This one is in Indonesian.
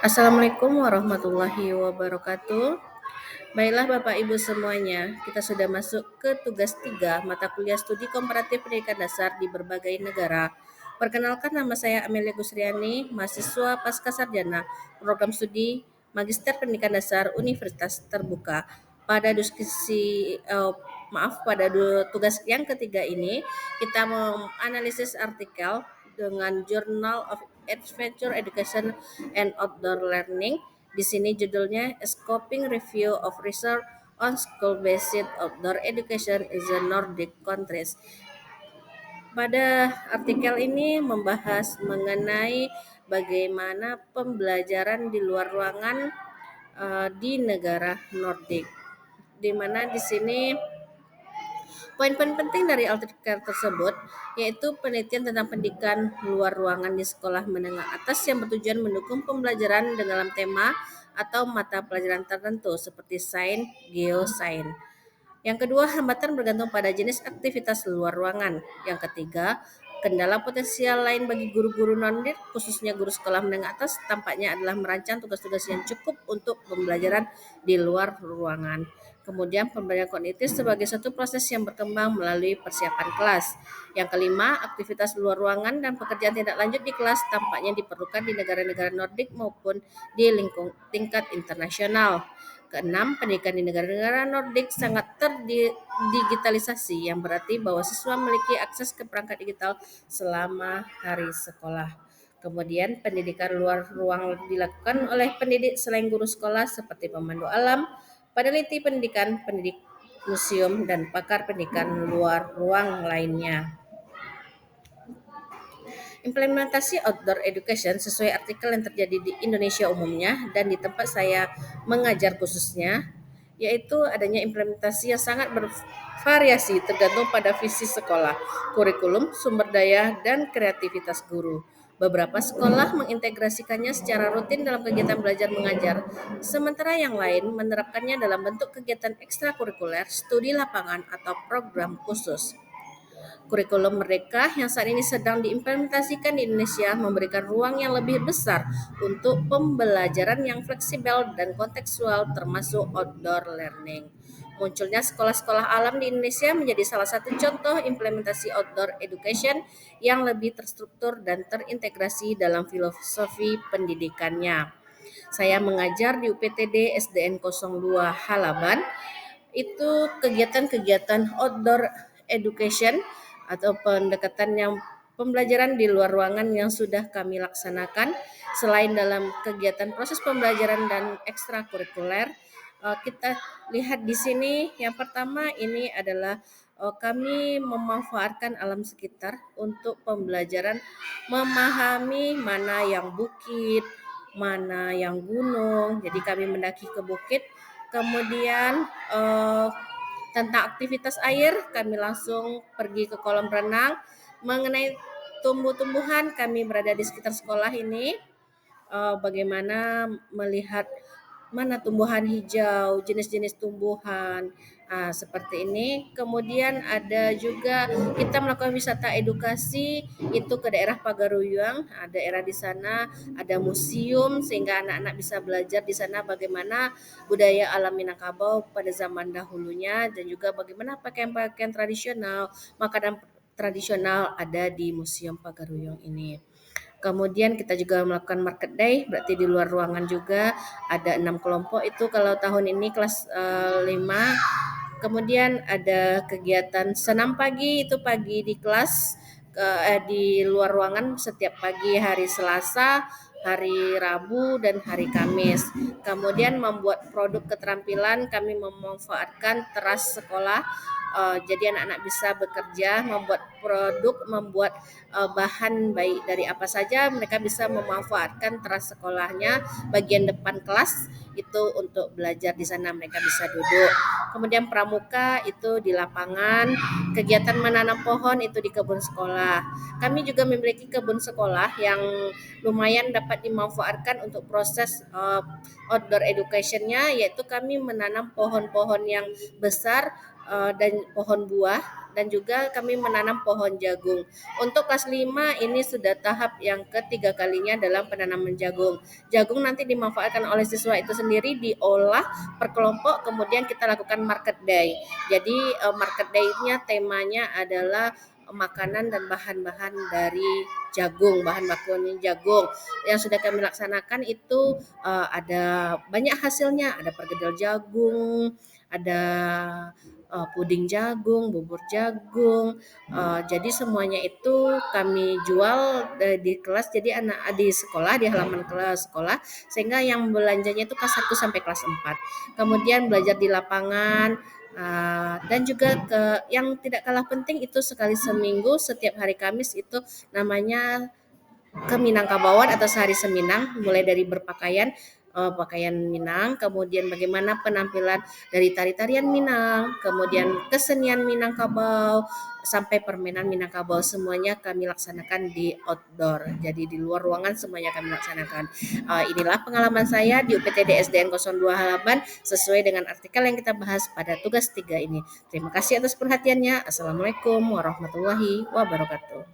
Assalamualaikum warahmatullahi wabarakatuh. Baiklah Bapak Ibu semuanya, kita sudah masuk ke tugas 3 mata kuliah studi komparatif pendidikan dasar di berbagai negara. Perkenalkan, nama saya Amelia Gusriani, mahasiswa pasca sarjana program studi Magister Pendidikan Dasar Universitas Terbuka. Pada diskusi tugas yang ketiga ini kita menganalisis artikel dengan Journal of Adventure Education and Outdoor Learning. Di sini judulnya Scoping Review of Research on School-Based Outdoor Education in the Nordic Countries. Pada artikel ini membahas mengenai bagaimana pembelajaran di luar ruangan di negara Nordik. Di mana di sini poin-poin penting dari artikel tersebut yaitu penelitian tentang pendidikan luar ruangan di sekolah menengah atas yang bertujuan mendukung pembelajaran dalam tema atau mata pelajaran tertentu seperti sains, geosains. Yang kedua, hambatan bergantung pada jenis aktivitas luar ruangan. Yang ketiga, kendala potensial lain bagi guru-guru non-dir, khususnya guru sekolah menengah atas, tampaknya adalah merancang tugas-tugas yang cukup untuk pembelajaran di luar ruangan. Kemudian, pembelajaran kognitif sebagai satu proses yang berkembang melalui persiapan kelas. Yang kelima, aktivitas luar ruangan dan pekerjaan tindak lanjut di kelas tampaknya diperlukan di negara-negara Nordik maupun di tingkat internasional. Keenam, pendidikan di negara-negara Nordik sangat terdigitalisasi, yang berarti bahwa siswa memiliki akses ke perangkat digital selama hari sekolah. Kemudian pendidikan luar ruang dilakukan oleh pendidik selain guru sekolah seperti pemandu alam, peneliti pendidikan, pendidik museum, dan pakar pendidikan luar ruang lainnya. Implementasi outdoor education sesuai artikel yang terjadi di Indonesia umumnya dan di tempat saya mengajar khususnya, yaitu adanya implementasi yang sangat bervariasi tergantung pada visi sekolah, kurikulum, sumber daya, dan kreativitas guru. Beberapa sekolah mengintegrasikannya secara rutin dalam kegiatan belajar mengajar, sementara yang lain menerapkannya dalam bentuk kegiatan ekstrakurikuler, studi lapangan, atau program khusus. Kurikulum Merdeka yang saat ini sedang diimplementasikan di Indonesia memberikan ruang yang lebih besar untuk pembelajaran yang fleksibel dan kontekstual termasuk outdoor learning. Munculnya sekolah-sekolah alam di Indonesia menjadi salah satu contoh implementasi outdoor education yang lebih terstruktur dan terintegrasi dalam filosofi pendidikannya. Saya mengajar di UPTD SDN 02 Halaban. Itu kegiatan-kegiatan outdoor education atau pendekatan yang pembelajaran di luar ruangan yang sudah kami laksanakan. Selain dalam kegiatan proses pembelajaran dan ekstrakurikuler, kita lihat di sini yang pertama ini adalah kami memanfaatkan alam sekitar untuk pembelajaran memahami mana yang bukit, mana yang gunung. Jadi kami mendaki ke bukit, kemudian tentang aktivitas air, kami langsung pergi ke kolam renang. Mengenai tumbuh-tumbuhan, kami berada di sekitar sekolah ini. Bagaimana melihat mana tumbuhan hijau, jenis-jenis tumbuhan, seperti ini. Kemudian ada juga kita melakukan wisata edukasi itu ke daerah Pagaruyung, daerah di sana ada museum sehingga anak-anak bisa belajar di sana bagaimana budaya alam Minangkabau pada zaman dahulunya dan juga bagaimana pakaian-pakaian tradisional, makanan tradisional ada di Museum Pagaruyung ini. Kemudian kita juga melakukan market day, berarti di luar ruangan juga ada 6 kelompok itu kalau tahun ini kelas 5. Kemudian ada kegiatan senam pagi, itu pagi di kelas, di luar ruangan setiap pagi hari Selasa, hari Rabu, dan hari Kamis. Kemudian membuat produk keterampilan, kami memanfaatkan teras sekolah. Jadi anak-anak bisa bekerja, membuat produk, membuat bahan baik dari apa saja, mereka bisa memanfaatkan teras sekolahnya, bagian depan kelas itu untuk belajar di sana, mereka bisa duduk. Kemudian pramuka itu di lapangan, kegiatan menanam pohon itu di kebun sekolah. Kami juga memiliki kebun sekolah yang lumayan dapat dimanfaatkan untuk proses outdoor education-nya, yaitu kami menanam pohon-pohon yang besar dan pohon buah dan juga kami menanam pohon jagung. Untuk kelas 5 ini sudah tahap yang ketiga kalinya dalam penanaman jagung. Jagung nanti dimanfaatkan oleh siswa itu sendiri, diolah per kelompok, kemudian kita lakukan market day. Jadi market day-nya temanya adalah makanan dan bahan-bahan dari jagung, bahan bakunya jagung. Yang sudah kami laksanakan itu ada banyak hasilnya, ada perkedel jagung, ada puding jagung, bubur jagung. Jadi semuanya itu kami jual di kelas, jadi anak di sekolah, di halaman kelas sekolah, sehingga yang belanjanya itu kelas 1 sampai kelas 4. Kemudian belajar di lapangan, dan juga yang tidak kalah penting itu sekali seminggu setiap hari Kamis itu namanya ke Minangkabauan atau Sehari Seminang, mulai dari berpakaian, pakaian Minang, kemudian bagaimana penampilan dari tari-tarian Minang, kemudian kesenian Minangkabau, sampai permainan Minangkabau, semuanya kami laksanakan di outdoor. Jadi di luar ruangan semuanya kami laksanakan. Inilah pengalaman saya di UPTD SDN 02 Halaban sesuai dengan artikel yang kita bahas pada tugas 3 ini. Terima kasih atas perhatiannya. Assalamualaikum warahmatullahi wabarakatuh.